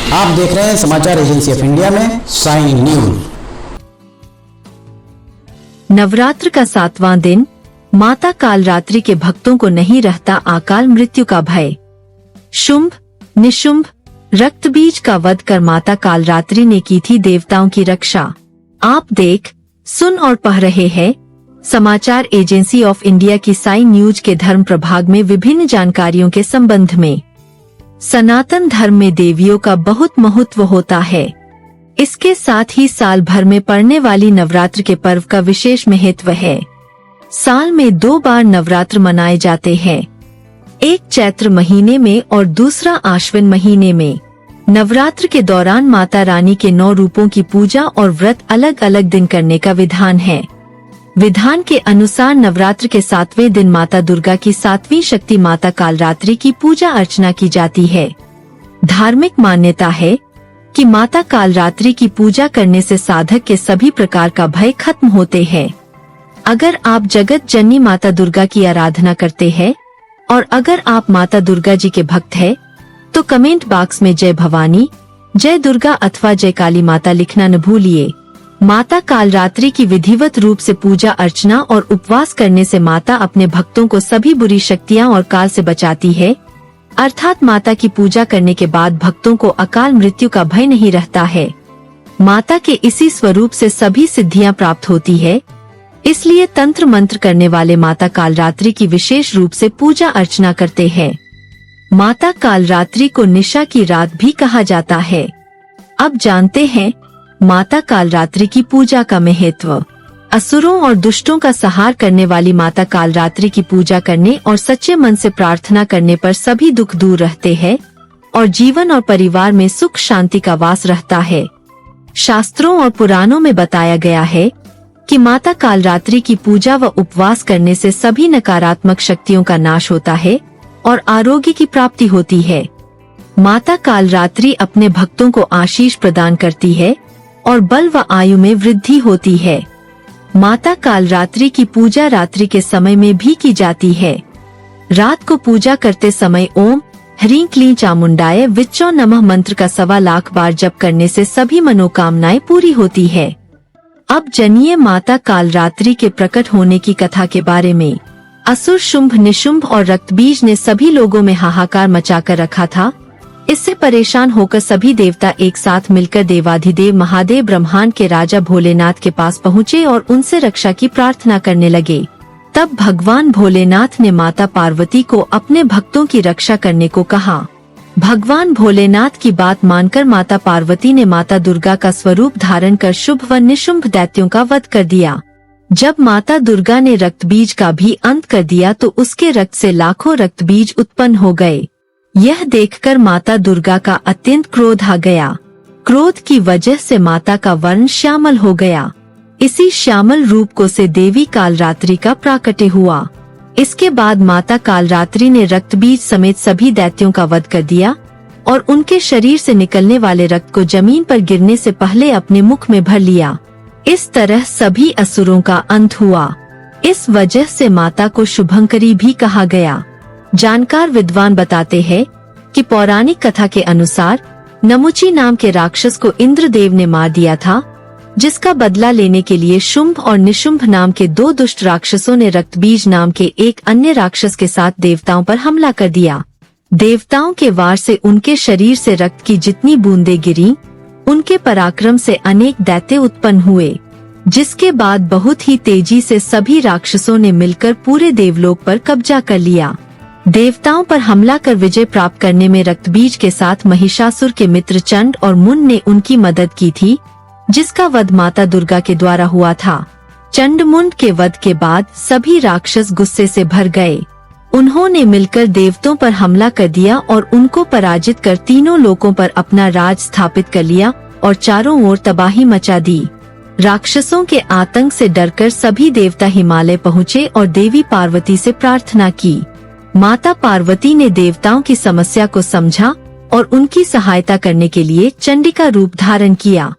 आप देख रहे हैं समाचार एजेंसी ऑफ इंडिया में साई न्यूज। नवरात्र का 7वां दिन, माता कालरात्रि के भक्तों को नहीं रहता अकाल मृत्यु का भय। शुंभ निशुंभ रक्तबीज का वध कर माता कालरात्रि ने की थी देवताओं की रक्षा। आप देख, सुन और पढ़ रहे हैं समाचार एजेंसी ऑफ इंडिया की साई न्यूज के धर्म प्रभाग में विभिन्न जानकारियों के संबंध में। सनातन धर्म में देवियों का बहुत महत्व होता है। इसके साथ ही साल भर में पड़ने वाली नवरात्र के पर्व का विशेष महत्व है। साल में 2 बार नवरात्र मनाए जाते हैं, एक चैत्र महीने में और दूसरा आश्विन महीने में। नवरात्र के दौरान माता रानी के 9 रूपों की पूजा और व्रत अलग अलग दिन करने का विधान है। विधान के अनुसार नवरात्र के 7वें दिन माता दुर्गा की 7वीं शक्ति माता कालरात्रि की पूजा अर्चना की जाती है। धार्मिक मान्यता है कि माता कालरात्रि की पूजा करने से साधक के सभी प्रकार का भय खत्म होते हैं। अगर आप जगत जननी माता दुर्गा की आराधना करते हैं और अगर आप माता दुर्गा जी के भक्त हैं, तो कमेंट बॉक्स में जय भवानी, जय दुर्गा अथवा जय काली माता लिखना न भूलिए। माता कालरात्रि की विधिवत रूप से पूजा अर्चना और उपवास करने से माता अपने भक्तों को सभी बुरी शक्तियां और काल से बचाती है। अर्थात माता की पूजा करने के बाद भक्तों को अकाल मृत्यु का भय नहीं रहता है। माता के इसी स्वरूप से सभी सिद्धियां प्राप्त होती है। इसलिए तंत्र मंत्र करने वाले माता कालरात्रि की विशेष रूप से पूजा अर्चना करते हैं। माता कालरात्रि को निशा की रात भी कहा जाता है। अब जानते हैं माता कालरात्रि की पूजा का महत्व। असुरों और दुष्टों का संहार करने वाली माता कालरात्रि की पूजा करने और सच्चे मन से प्रार्थना करने पर सभी दुख दूर रहते हैं और जीवन और परिवार में सुख शांति का वास रहता है। शास्त्रों और पुराणों में बताया गया है कि माता कालरात्रि की पूजा व उपवास करने से सभी नकारात्मक शक्तियों का नाश होता है और आरोग्य की प्राप्ति होती है। माता कालरात्रि अपने भक्तों को आशीष प्रदान करती है और बल व आयु में वृद्धि होती है। माता कालरात्रि की पूजा रात्रि के समय में भी की जाती है। रात को पूजा करते समय ओम ह्रीं क्लीं चामुंडाय विच्चौ नमः मंत्र का 1.25 लाख बार जप करने से सभी मनोकामनाएं पूरी होती है। अब जानिए माता कालरात्रि के प्रकट होने की कथा के बारे में। असुर शुंभ निशुंभ और रक्तबीज ने सभी लोगों में हाहाकार मचाकर रखा था। इससे परेशान होकर सभी देवता एक साथ मिलकर देवाधिदेव महादेव ब्रह्मांड के राजा भोलेनाथ के पास पहुँचे और उनसे रक्षा की प्रार्थना करने लगे। तब भगवान भोलेनाथ ने माता पार्वती को अपने भक्तों की रक्षा करने को कहा। भगवान भोलेनाथ की बात मानकर माता पार्वती ने माता दुर्गा का स्वरूप धारण कर शुभ व निशुंभ दैत्यों का वध कर दिया। जब माता दुर्गा ने रक्तबीज का भी अंत कर दिया तो उसके रक्त से लाखों रक्तबीज उत्पन्न हो गए। यह देखकर माता दुर्गा का अत्यंत क्रोध आ गया। क्रोध की वजह से माता का वर्ण श्यामल हो गया। इसी श्यामल रूप को से देवी कालरात्रि का प्राकट्य हुआ। इसके बाद माता कालरात्रि ने रक्तबीज समेत सभी दैत्यों का वध कर दिया और उनके शरीर से निकलने वाले रक्त को जमीन पर गिरने से पहले अपने मुख में भर लिया। इस तरह सभी असुरों का अंत हुआ। इस वजह से माता को शुभंकरी भी कहा गया। जानकार विद्वान बताते हैं कि पौराणिक कथा के अनुसार नमुची नाम के राक्षस को इंद्रदेव ने मार दिया था, जिसका बदला लेने के लिए शुंभ और निशुंभ नाम के 2 दुष्ट राक्षसों ने रक्तबीज नाम के एक अन्य राक्षस के साथ देवताओं पर हमला कर दिया। देवताओं के वार से उनके शरीर से रक्त की जितनी बूंदें गिरी, उनके पराक्रम से अनेक दैत्य उत्पन्न हुए, जिसके बाद बहुत ही तेजी से सभी राक्षसों ने मिलकर पूरे देवलोक पर कब्जा कर लिया। देवताओं पर हमला कर विजय प्राप्त करने में रक्तबीज के साथ महिषासुर के मित्र चंड और मुंड ने उनकी मदद की थी, जिसका वध माता दुर्गा के द्वारा हुआ था। चंड मुंड के वध के बाद सभी राक्षस गुस्से से भर गए। उन्होंने मिलकर देवताओं पर हमला कर दिया और उनको पराजित कर तीनों लोकों पर अपना राज स्थापित कर लिया और चारों ओर तबाही मचा दी। राक्षसों के आतंक से डरकर सभी देवता हिमालय पहुँचे और देवी पार्वती से प्रार्थना की। माता पार्वती ने देवताओं की समस्या को समझा और उनकी सहायता करने के लिए चंडिका रूप धारण किया।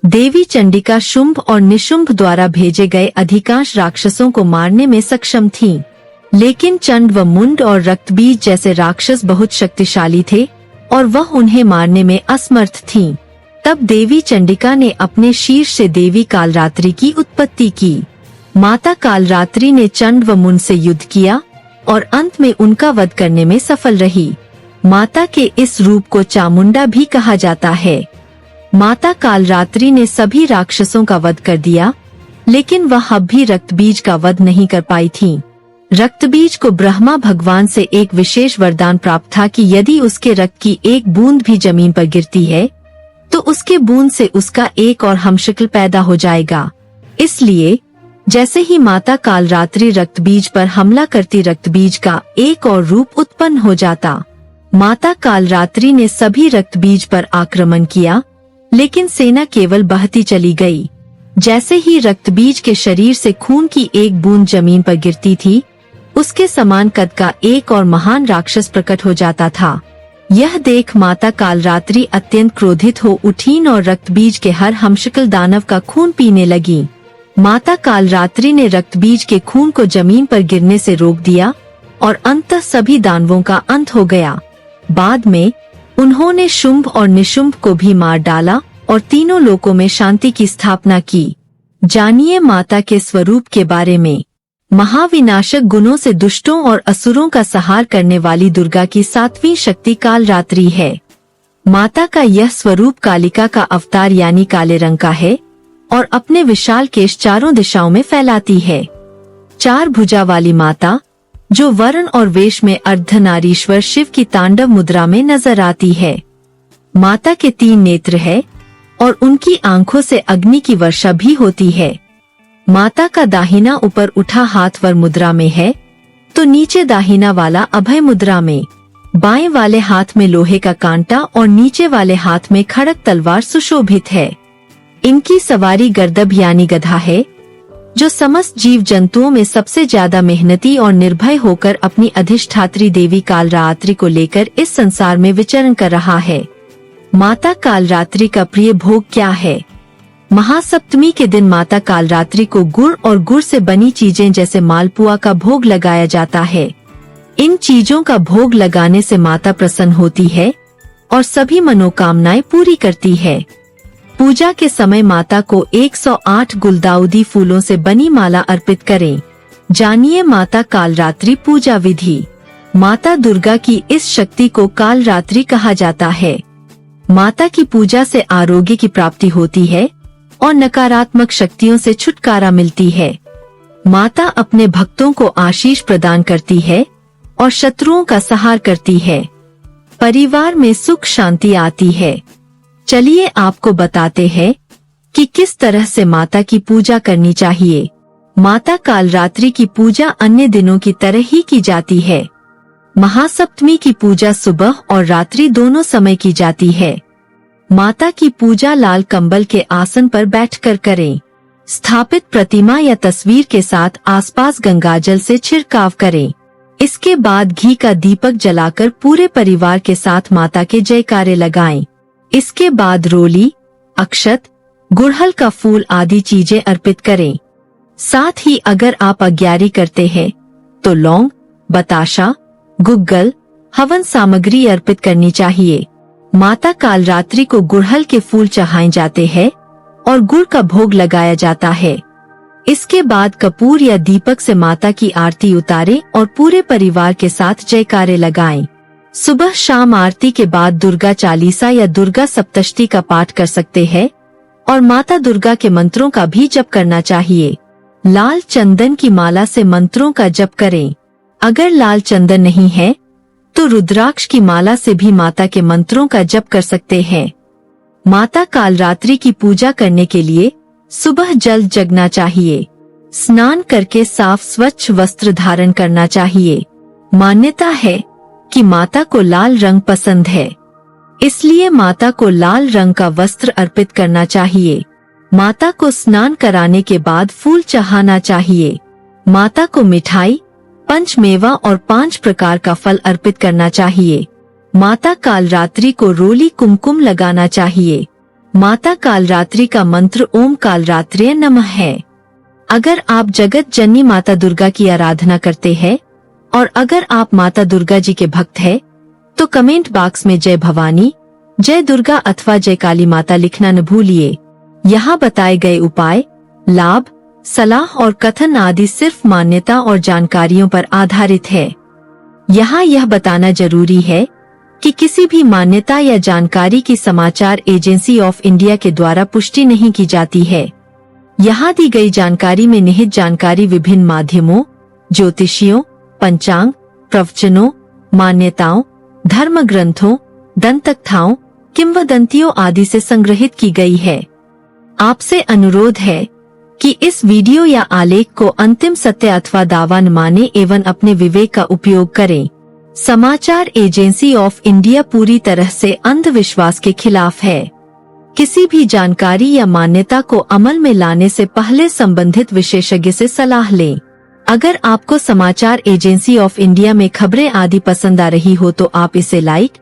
देवी चंडिका शुंभ और निशुंभ द्वारा भेजे गए अधिकांश राक्षसों को मारने में सक्षम थीं। लेकिन चंड व मुंड और रक्तबीज जैसे राक्षस बहुत शक्तिशाली थे और वह उन्हें मारने में असमर्थ थीं। तब देवी चंडिका ने अपने शीर्ष से देवी कालरात्रि की उत्पत्ति की। माता कालरात्रि ने चंड व मुन से युद्ध किया और अंत में उनका वध करने में सफल रही। माता के इस रूप को चामुंडा भी कहा जाता है। माता कालरात्रि ने सभी राक्षसों का वध कर दिया, लेकिन वह अब भी रक्तबीज का वध नहीं कर पाई थीं। रक्तबीज को ब्रह्मा भगवान से एक विशेष वरदान प्राप्त था कि यदि उसके रक्त की एक बूंद भी जमीन पर गिरती है तो उसके बूंद से उसका एक और हमशक्ल पैदा हो जाएगा। इसलिए जैसे ही माता कालरात्रि रक्तबीज पर हमला करती, रक्तबीज का एक और रूप उत्पन्न हो जाता। माता कालरात्रि ने सभी रक्तबीज पर आक्रमण किया, लेकिन सेना केवल बहती चली गई। जैसे ही रक्तबीज के शरीर से खून की एक बूंद जमीन पर गिरती थी, उसके समान कद का एक और महान राक्षस प्रकट हो जाता था। यह देख माता कालरात्रि अत्यंत क्रोधित हो उठीं और रक्तबीज के हर हमशक्ल दानव का खून पीने लगी। माता कालरात्रि ने रक्तबीज के खून को जमीन पर गिरने से रोक दिया और अंततः सभी दानवों का अंत हो गया। बाद में उन्होंने शुंभ और निशुंभ को भी मार डाला और तीनों लोकों में शांति की स्थापना की। जानिए माता के स्वरूप के बारे में। महाविनाशक गुणों से दुष्टों और असुरों का संहार करने वाली दुर्गा की 7वीं शक्ति कालरात्रि है। माता का यह स्वरूप कालिका का अवतार यानी काले रंग का है और अपने विशाल केश चारों दिशाओं में फैलाती है। 4 भुजा वाली माता, जो वर्ण और वेश में अर्धनारीश्वर शिव की तांडव मुद्रा में नजर आती है। माता के 3 नेत्र है और उनकी आंखों से अग्नि की वर्षा भी होती है। माता का दाहिना ऊपर उठा हाथ वर मुद्रा में है, तो नीचे दाहिना वाला अभय मुद्रा में। बाएं वाले हाथ में लोहे का कांटा और नीचे वाले हाथ में खड़क तलवार सुशोभित है। इनकी सवारी गर्दभ यानी गधा है, जो समस्त जीव जंतुओं में सबसे ज्यादा मेहनती और निर्भय होकर अपनी अधिष्ठात्री देवी कालरात्रि को लेकर इस संसार में विचरण कर रहा है। माता कालरात्रि का प्रिय भोग क्या है? महासप्तमी के दिन माता कालरात्रि को गुड़ और गुड़ से बनी चीजें जैसे मालपुआ का भोग लगाया जाता है। इन चीजों का भोग लगाने से माता प्रसन्न होती है और सभी मनोकामनाएं पूरी करती है। पूजा के समय माता को 108 गुलदाउदी फूलों से बनी माला अर्पित करें। जानिए माता कालरात्रि पूजा विधि। माता दुर्गा की इस शक्ति को कालरात्रि कहा जाता है। माता की पूजा से आरोग्य की प्राप्ति होती है और नकारात्मक शक्तियों से छुटकारा मिलती है। माता अपने भक्तों को आशीष प्रदान करती है और शत्रुओं का संहार करती है। परिवार में सुख शांति आती है। चलिए आपको बताते हैं कि किस तरह से माता की पूजा करनी चाहिए। माता कालरात्रि की पूजा अन्य दिनों की तरह ही की जाती है। महासप्तमी की पूजा सुबह और रात्रि दोनों समय की जाती है। माता की पूजा लाल कंबल के आसन पर बैठकर करें। स्थापित प्रतिमा या तस्वीर के साथ आसपास गंगाजल से छिड़काव करें। इसके बाद घी का दीपक जलाकर पूरे परिवार के साथ माता के जयकारे लगाएं। इसके बाद रोली, अक्षत, गुड़हल का फूल आदि चीजें अर्पित करें। साथ ही अगर आप अग्यारी करते हैं तो लौंग, बताशा, गुग्गल, हवन सामग्री अर्पित करनी चाहिए। माता कालरात्रि को गुड़हल के फूल चढ़ाए जाते हैं और गुड़ का भोग लगाया जाता है। इसके बाद कपूर या दीपक से माता की आरती उतारें और पूरे परिवार के साथ जयकारे लगाएं। सुबह शाम आरती के बाद दुर्गा चालीसा या दुर्गा सप्तशती का पाठ कर सकते हैं और माता दुर्गा के मंत्रों का भी जप करना चाहिए। लाल चंदन की माला से मंत्रों का जप करें। अगर लाल चंदन नहीं है तो रुद्राक्ष की माला से भी माता के मंत्रों का जप कर सकते हैं। माता कालरात्रि की पूजा करने के लिए सुबह जल्द जगना चाहिए। स्नान करके साफ स्वच्छ वस्त्र धारण करना चाहिए। मान्यता है कि माता को लाल रंग पसंद है, इसलिए माता को लाल रंग का वस्त्र अर्पित करना चाहिए। माता को स्नान कराने के बाद फूल चढ़ाना चाहिए। माता को मिठाई, पंचमेवा और 5 प्रकार का फल अर्पित करना चाहिए। माता कालरात्रि को रोली कुमकुम लगाना चाहिए। माता कालरात्रि का मंत्र ओम कालरात्रिये नमः है। अगर आप जगत जननी माता दुर्गा की आराधना करते हैं और अगर आप माता दुर्गा जी के भक्त हैं, तो कमेंट बॉक्स में जय भवानी, जय दुर्गा अथवा जय काली माता लिखना न भूलिए। यहाँ बताए गए उपाय, लाभ, सलाह और कथन आदि सिर्फ मान्यता और जानकारियों पर आधारित है। यहाँ यह बताना जरूरी है कि किसी भी मान्यता या जानकारी की समाचार एजेंसी ऑफ इंडिया के द्वारा पुष्टि नहीं की जाती है। यहाँ दी गई जानकारी में निहित जानकारी विभिन्न माध्यमों, ज्योतिषियों, पंचांग, प्रवचनों, मान्यताओं, धर्म ग्रंथों, दंतकथाओं, किंवदंतियों आदि से संग्रहित की गई है। आपसे अनुरोध है कि इस वीडियो या आलेख को अंतिम सत्य अथवा दावा न माने एवं अपने विवेक का उपयोग करें। समाचार एजेंसी ऑफ इंडिया पूरी तरह से अंधविश्वास के खिलाफ है। किसी भी जानकारी या मान्यता को अमल में लाने से पहले संबंधित विशेषज्ञ से सलाह लें। अगर आपको समाचार एजेंसी ऑफ इंडिया में खबरें आदि पसंद आ रही हो तो आप इसे लाइक,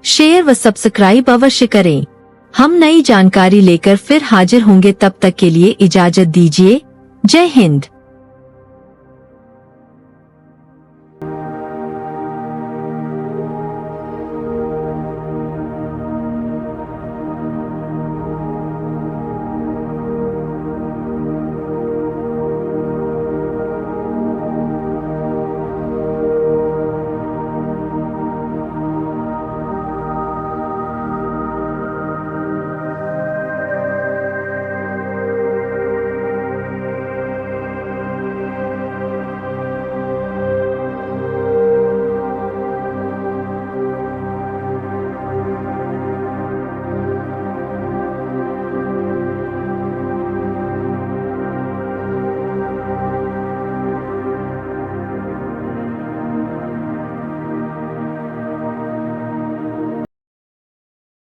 शेयर व सब्सक्राइब अवश्य करें। हम नई जानकारी लेकर फिर हाजिर होंगे, तब तक के लिए इजाजत दीजिए। जय हिंद।